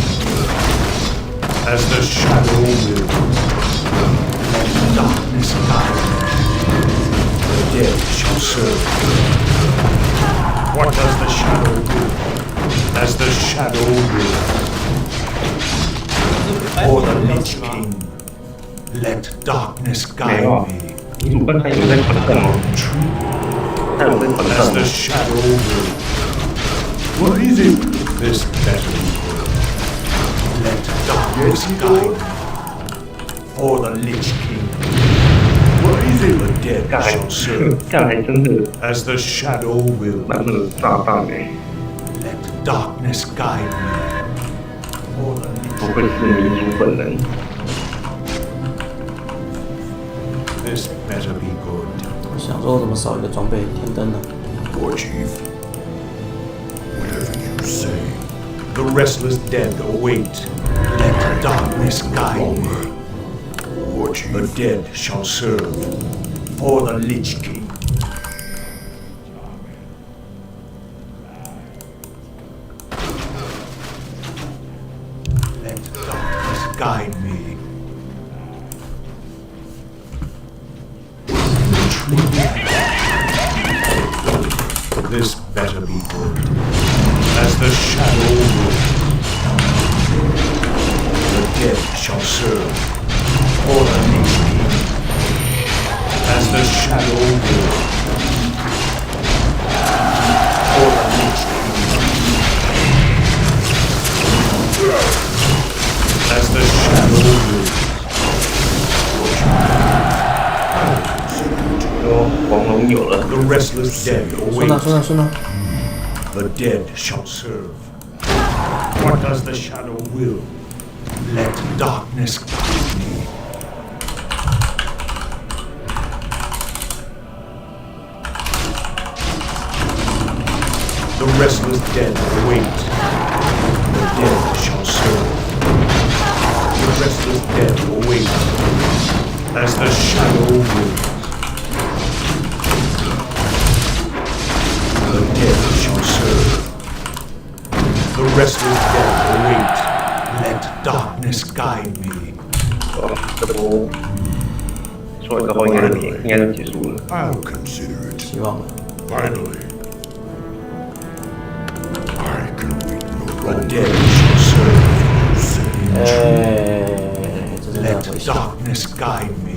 As the shadow will. Let darkness guide. The dead shall serve. What does the shadow do? As the shadow will. For the Lich King. Let darkness 没 guide 有啊 me. 你主观他有在团战吗？他有在团 As 战 the 吗？ shadow will. What is it? This battle will. Let darkness guide me. For the Lich King. What is it? The dead 干还 shall serve. 干还真的 As the shadow will. 蛮那个炸弹哎， Let darkness guide me. For the Lich 不愧是民族本人。 This better be good. 我想说，我怎么少一个装备天灯呢？ War Chief. Whatever you say. The restless dead await. Let darkness guide me. War Chief. The dead shall serve. For the Lich King. Let darkness guide me. This better be good. As the shadow will. The dead shall serve. For the Lich King. As the shadow will. For the Lich King. As the shadow will. 有黄龙有了， The restless dead 顺了， await. 顺了，顺了。 The dead shall serve. What does the shadow will? Let darkness guide me. The restless dead await. The dead shall serve. The restless dead await. As the shadow wills. The dead shall serve. The restless dead await. Let darkness guide me. 这波说一个话应该就结束了。 I'll consider it. 希望了。 Finally. I can wait no longer. The dead shall serve. 这真的很危 Let 险。 darkness guide me.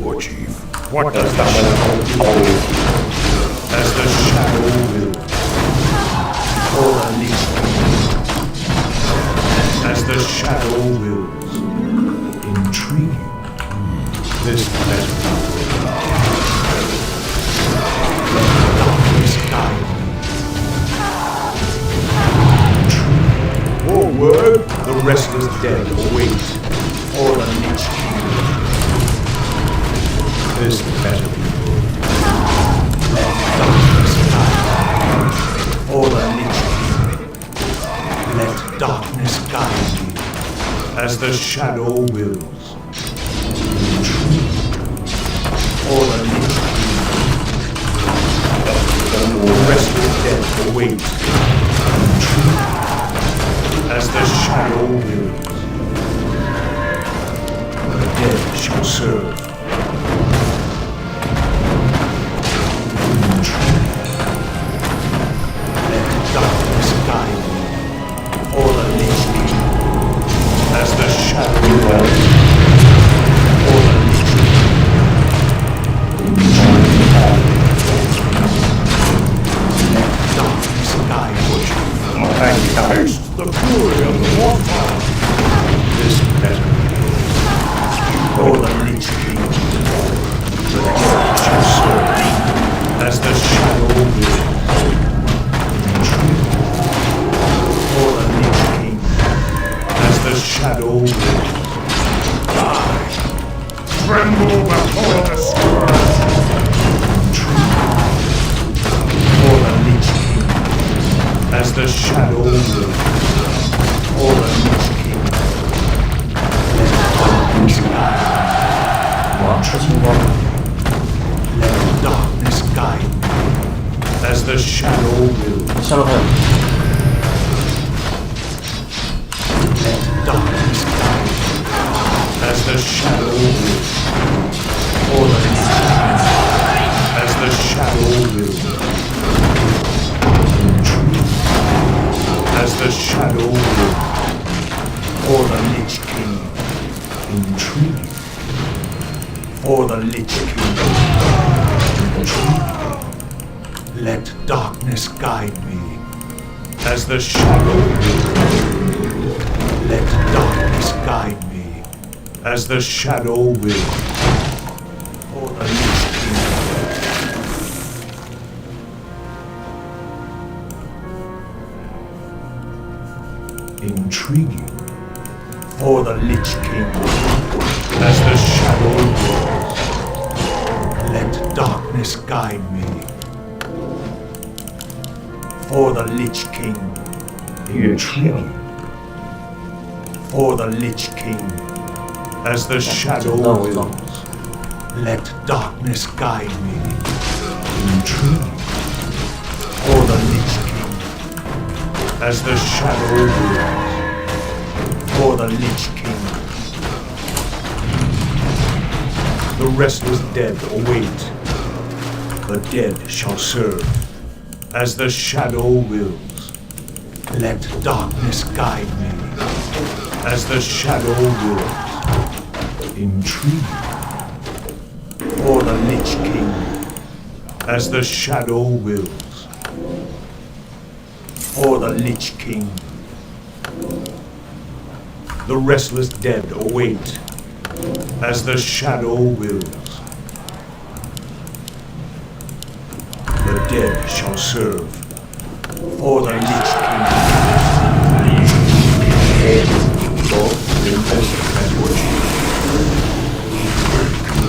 War Chief. What does the 打完 shadow 超危险。 as the shadow will? For the Lich King. As the shadow wills. Intriguing. This better not will. Darkness guide me. Forward, the restless dead await. For the Lich King. This better be good. Let darkness guide me. For the Lich King. Let darkness guide me. As the shadow wills. For the Lich King. The restless dead await. As the shadow wills. The dead shall serve. Let darkness guide me. For the Lich King. taste the fury of the water. This better. For the Lich King, the dead shall serve as the shadow will. For the Lich King, as the shadow will. Tremble before the scourge. For the Lich King, as the shadow will. For the Lich King, let darkness guide. 哇，出青光了。 Let darkness guide me, as the shadow will. 下路还有。 Let darkness guide me, as the shadow will. For the Lich King, as the shadow will. In truth, as the shadow will. For the Lich King, in truth. For the Lich King, in truth. Let darkness guide me, as the shadow will. Let darkness guide me, as the shadow will. For the Lich King. Intriguing. For the Lich King, as the shadow will. Let darkness guide me. For the Lich King, intriguing. For the Lich King, as the shadow wills. Let darkness guide me. Intriguing. For the Lich King, as the shadow wills. For the Lich King. The restless dead await. The dead shall serve, as the shadow wills. Let darkness guide me, as the shadow wills. Intrigue. For the Lich King, as the shadow wills. For the Lich King. The restless dead await, as the shadow wills. The dead shall serve, for the Lich King.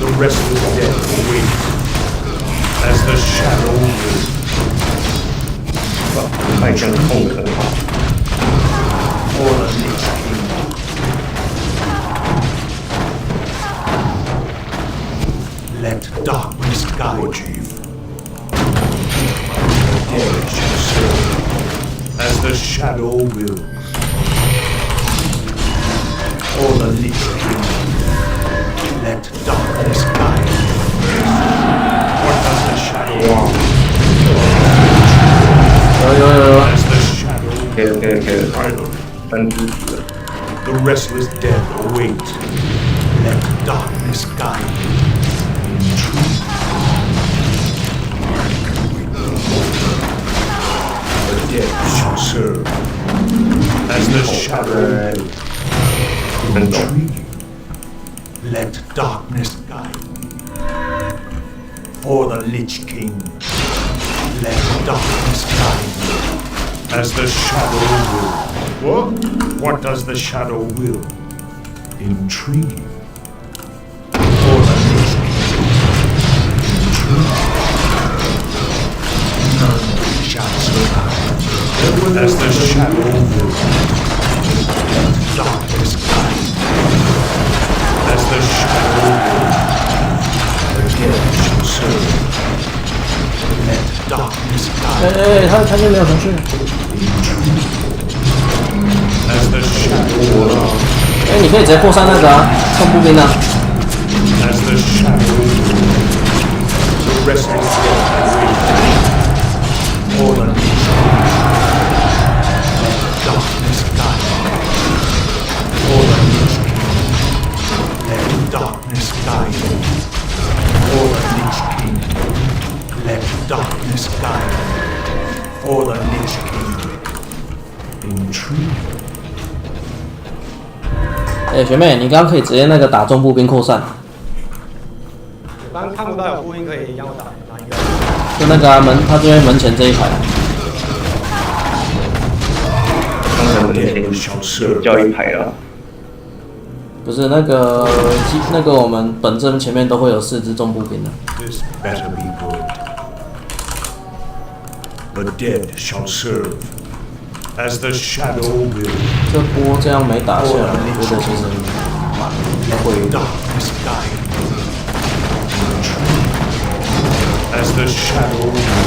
The restless dead await, as the shadow wills. 快枪控得很好。 For the Lich King. Let darkness guide you. The dead shall serve, as the shadow wills. For the Lich King, let darkness guide you. What does the shadow want? As the shadow The restless dead await. Let darkness guide you. In truth. The dead shall serve, as the shadow. Intrigue. Let darkness guide me. For the Lich King, let darkness guide me, as the shadow will. What does the shadow will? Intrigue. For the Lich King, intrigue. None shall survive, as the shadow will. Let darkness guide me, as the shadow will. The dead shall serve. Let darkness guide me. 他这没有程序。 As the shadow will. 你可以直接破散那个啊，送步兵啊。 As the shadow will. The restless dead await. For the Lich King. Let darkness guide me. For the Lich King. Let darkness guide me. For the Lich King. Let darkness guide me. For the Lich King. Intrigue. 学妹，你刚刚可以直接那个打中步兵扩散。我刚看不到有步兵可以让我打哪一个？就那个门，他这边门前这一排。刚才门前有叫一排了。不是那个我们本阵前面都会有4只重步兵的。This better be good. The dead shall serve, as the shadow will. 这波这样没打下来，我觉得其实蛮会的。 As the shadow will.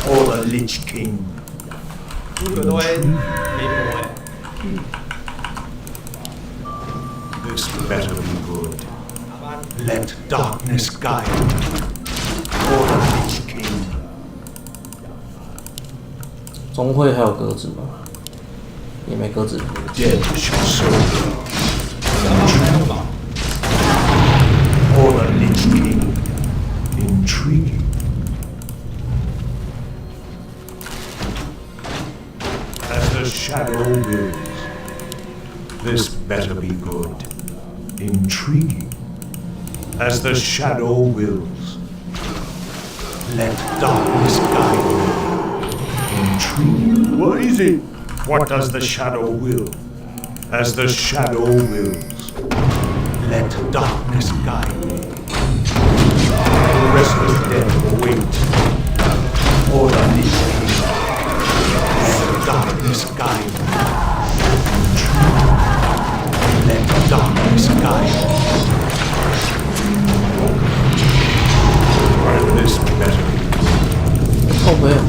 Or the Lich King. 诸葛都会没魔哎。 This better be good. Let darkness guide. Or the Lich King. 中会还有格子吗？也没格子。 Dead shall serve. Or the Lich King. Intriguing. As the shadow wills. This better be good. Intriguing. As the shadow wills. Let darkness guide me. Intriguing. What is it? What does the shadow will? As the shadow wills. Let darkness guide me. The restless dead await. Or the Lich King. Let darkness guide me. Let darkness guide me. While this better be.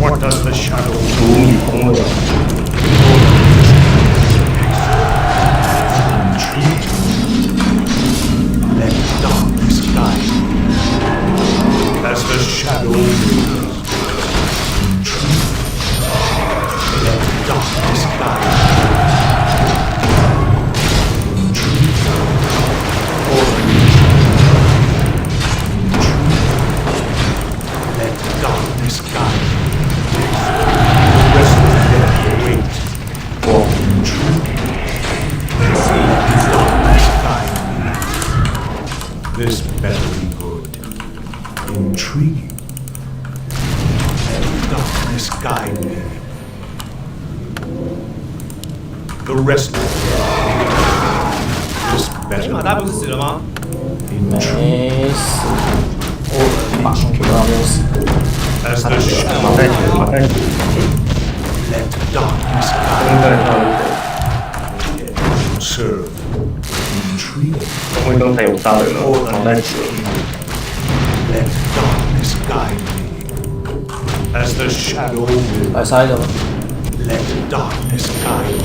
What does the shadow will? Let darkness guide me. As the shadow wills. Let darkness guide me. Let darkness guide me. The rest of the dead await. For let darkness guide me. This better be good. Intriguing. Let darkness guide me. The rest of the dead. This better 马达不是死了吗？ 没死，绑不到没死。 as the shadow 马太 let darkness 刚才他 serve. Intriguing. 因为刚才有杀人了，马太死了。 Let darkness guide me. As the shadow will. 来杀一个吧。 Let darkness guide me.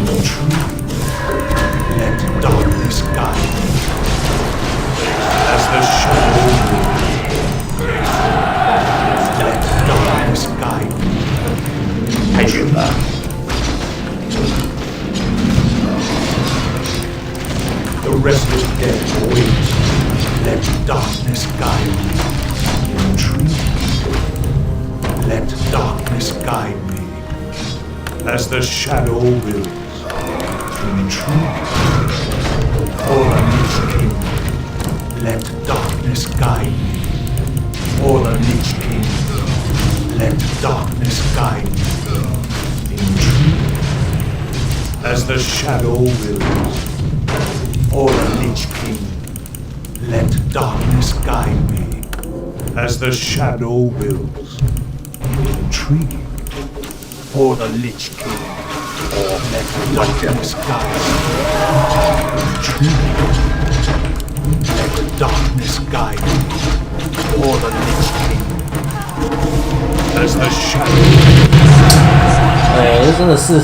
Intriguing. Let darkness guide me. As the shadow will. Let darkness guide me. 太远了。 The restless dead await. Let darkness guide me. Intriguing. Let darkness guide me. As the shadow wills. Intriguing. Or the Lich King. Let darkness guide me. Or the Lich King. Let darkness guide me. Intriguing. As the shadow wills. Or the Lich King. Let darkness guide me. As the shadow wills. Intriguing. Or the Lich King. Let darkness guide me. Intriguing. Let darkness guide me. Or the Lich King. As the shadow. 哎，这真的是。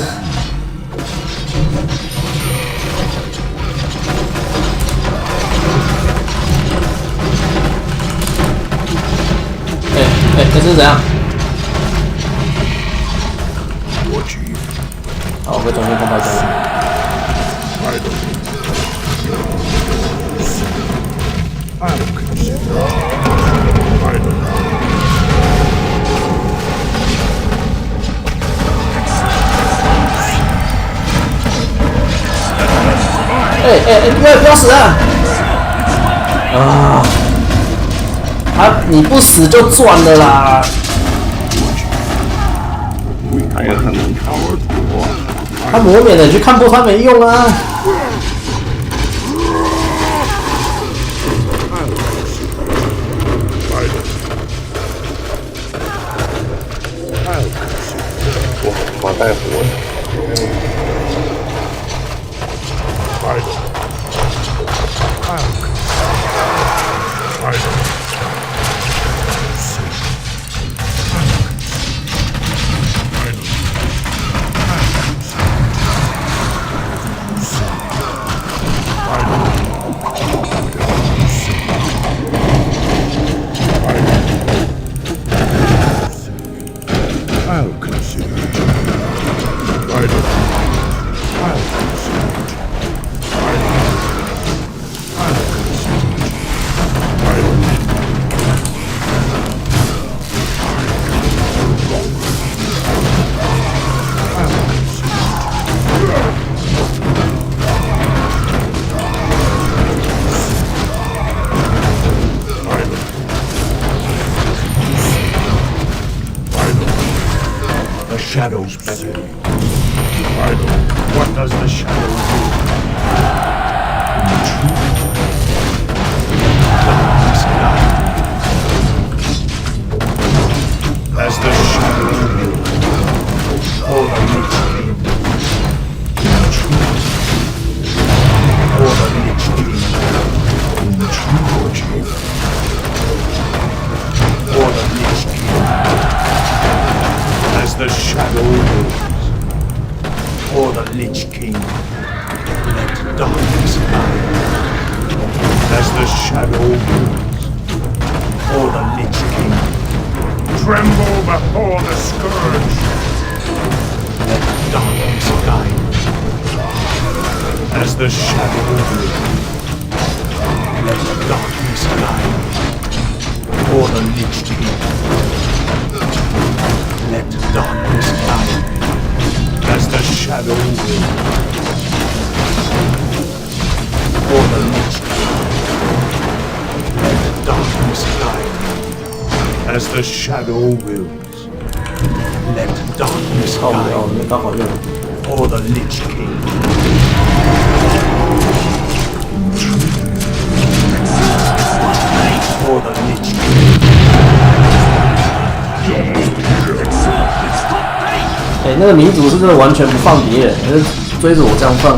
这是怎样？好，我会重新公开这个。I don't consider. I don't know. 不要死啊！啊！你不死就赚了啦！还有他们他磨免的，你去看破他没用啊！马带活。Shadows better. What does the shadow do? In truth, darkness guides. As the shadow builds, all the Lich King. In truth, all the Lich King. In truth, all the Lich King. As the shadow moves, or the Lich King, let darkness guide. As the shadow moves, or the Lich King, tremble before the scourge. Let darkness guide. As the shadow moves, let darkness guide. Or the Lich King. Let darkness guide as the shadow will. For the Lich King. Let darkness guide as the shadow wills. Let darkness guide for the Lich King. For the Lich King. 那个民主是真的完全不放别人，就是追着我这样放。